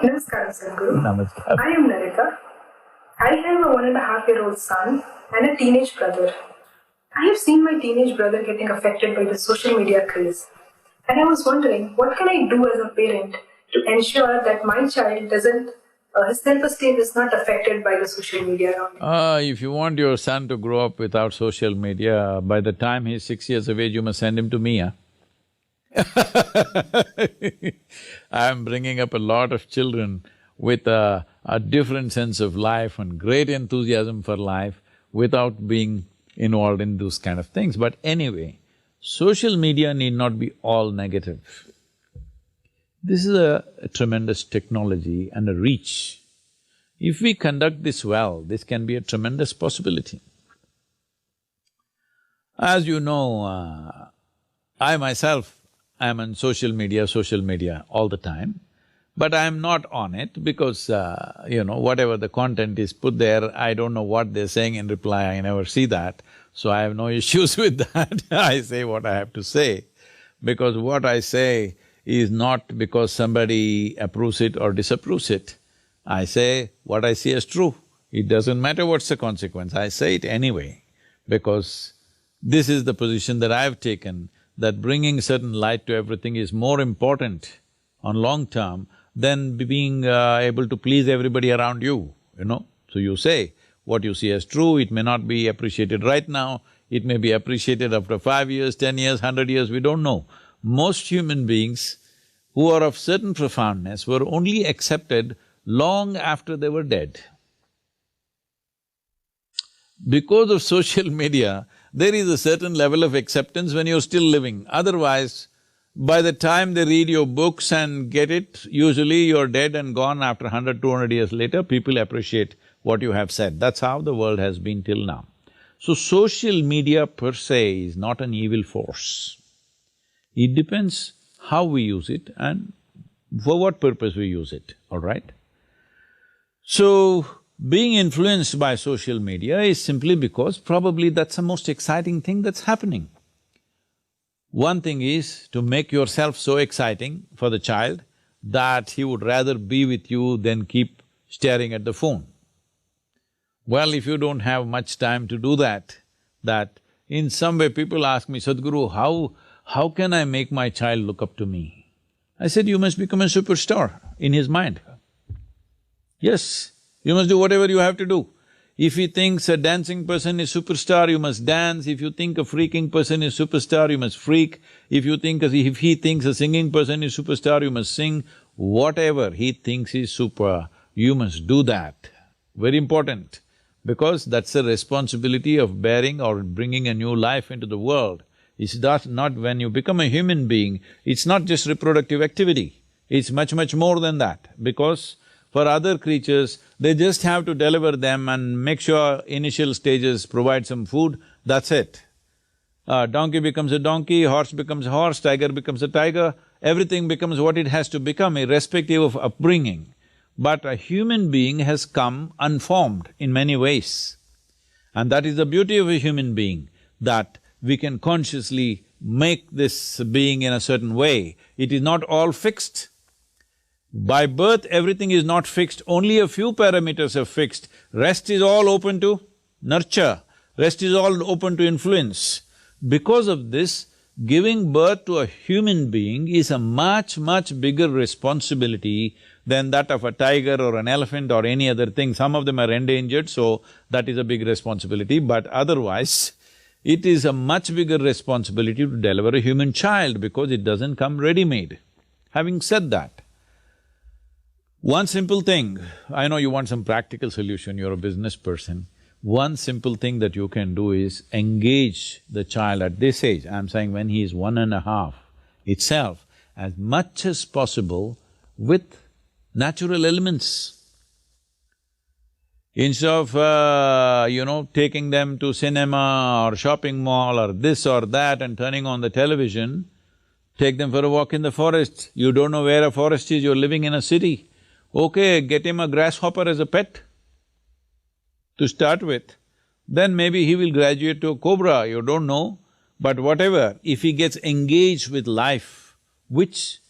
Namaskaram, Sadhguru. Namaskar. I am Narita. I have a 1.5-year-old son and a teenage brother. I have seen my teenage brother getting affected by the social media craze. And I was wondering, what can I do as a parent to ensure that my child doesn't, his self-esteem is not affected by the social media around him? If you want your son to grow up without social media, by the time he's 6 years of age, you must send him to me, huh? I'm bringing up a lot of children with a different sense of life and great enthusiasm for life without being involved in those kind of things. But anyway, social media need not be all negative. This is a tremendous technology and a reach. If we conduct this well, this can be a tremendous possibility. As you know, I myself am on social media all the time, but I'm not on it because, whatever the content is put there, I don't know what they're saying in reply, I never see that, so I have no issues with that. I say what I have to say, because what I say is not because somebody approves it or disapproves it. I say what I see as true. It doesn't matter what's the consequence, I say it anyway, because this is the position that I've taken, that bringing certain light to everything is more important on long term than being able to please everybody around you, you know. So you say what you see as true, it may not be appreciated right now, it may be appreciated after 5 years, 10 years, 100 years, we don't know. Most human beings who are of certain profoundness were only accepted long after they were dead. Because of social media, there is a certain level of acceptance when you're still living. Otherwise, by the time they read your books and get it, usually you're dead and gone after 100, 200 years later, people appreciate what you have said. That's how the world has been till now. So social media per se is not an evil force. It depends how we use it and for what purpose we use it, all right? So, being influenced by social media is simply because probably that's the most exciting thing that's happening. One thing is to make yourself so exciting for the child that he would rather be with you than keep staring at the phone. Well, if you don't have much time to do that in some way people ask me, Sadhguru, how can I make my child look up to me? I said, you must become a superstar in his mind. Yes, you must do whatever you have to do. If he thinks a dancing person is superstar, you must dance. If you think a freaking person is superstar, you must freak. If he thinks a singing person is superstar, you must sing. Whatever he thinks is super, you must do that. Very important, because that's the responsibility of bearing or bringing a new life into the world. It's not when you become a human being, it's not just reproductive activity, it's much, much more than that, because for other creatures, they just have to deliver them and make sure initial stages provide some food, that's it. Donkey becomes a donkey, horse becomes a horse, tiger becomes a tiger, everything becomes what it has to become irrespective of upbringing. But a human being has come unformed in many ways. And that is the beauty of a human being, that we can consciously make this being in a certain way. It is not all fixed. By birth, everything is not fixed, only a few parameters are fixed. Rest is all open to nurture, rest is all open to influence. Because of this, giving birth to a human being is a much, much bigger responsibility than that of a tiger or an elephant or any other thing. Some of them are endangered, so that is a big responsibility, but otherwise, it is a much bigger responsibility to deliver a human child because it doesn't come ready-made. Having said that, one simple thing, I know you want some practical solution, you're a business person. One simple thing that you can do is engage the child at this age, I'm saying when he is 1.5 itself, as much as possible with natural elements. Instead of, taking them to cinema or shopping mall or this or that and turning on the television, take them for a walk in the forest. You don't know where a forest is, you're living in a city. Okay, get him a grasshopper as a pet to start with. Then maybe he will graduate to a cobra, you don't know. But whatever, if he gets engaged with life, which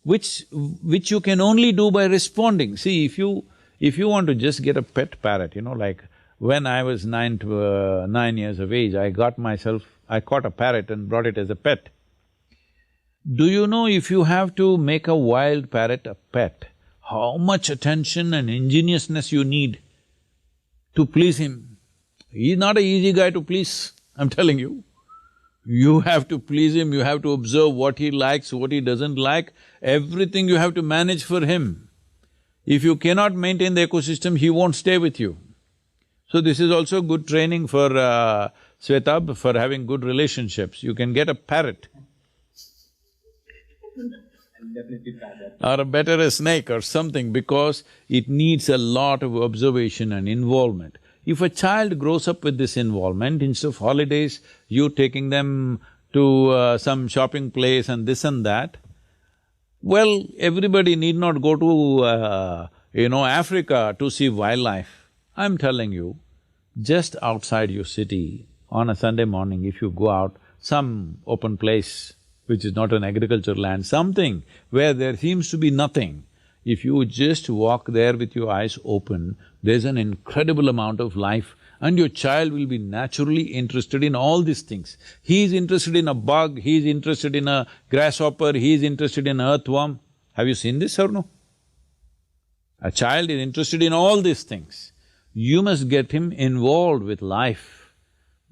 which you can only do by responding. See, if you want to just get a pet parrot, like when I was 9 years of age, I caught a parrot and brought it as a pet. Do you know if you have to make a wild parrot a pet, how much attention and ingeniousness you need to please him? He's not an easy guy to please, I'm telling you. You have to please him, you have to observe what he likes, what he doesn't like, everything you have to manage for him. If you cannot maintain the ecosystem, he won't stay with you. So this is also good training for Svetab, for having good relationships. You can get a parrot. Definitely try that. Or better a snake or something, because it needs a lot of observation and involvement. If a child grows up with this involvement, instead of holidays, you taking them to some shopping place and this and that, well, everybody need not go to, Africa to see wildlife. I'm telling you, just outside your city, on a Sunday morning, if you go out, some open place which is not an agricultural land, something where there seems to be nothing, if you just walk there with your eyes open, there's an incredible amount of life and your child will be naturally interested in all these things. He is interested in a bug, he is interested in a grasshopper, he is interested in an earthworm. Have you seen this or no? A child is interested in all these things. You must get him involved with life,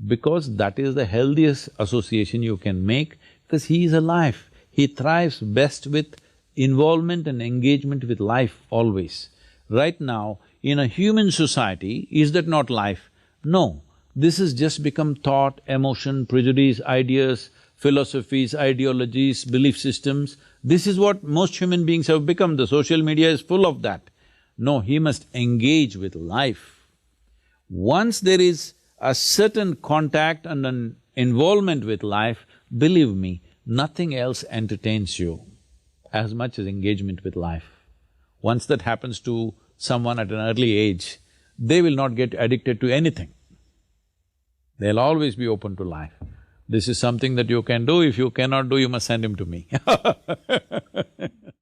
because that is the healthiest association you can make, because he is alive. He thrives best with involvement and engagement with life always. Right now, in a human society, is that not life? No, this has just become thought, emotion, prejudice, ideas, philosophies, ideologies, belief systems. This is what most human beings have become. The social media is full of that. No, he must engage with life. Once there is a certain contact and an involvement with life, believe me, nothing else entertains you as much as engagement with life. Once that happens to someone at an early age, they will not get addicted to anything. They'll always be open to life. This is something that you can do. If you cannot do, you must send him to me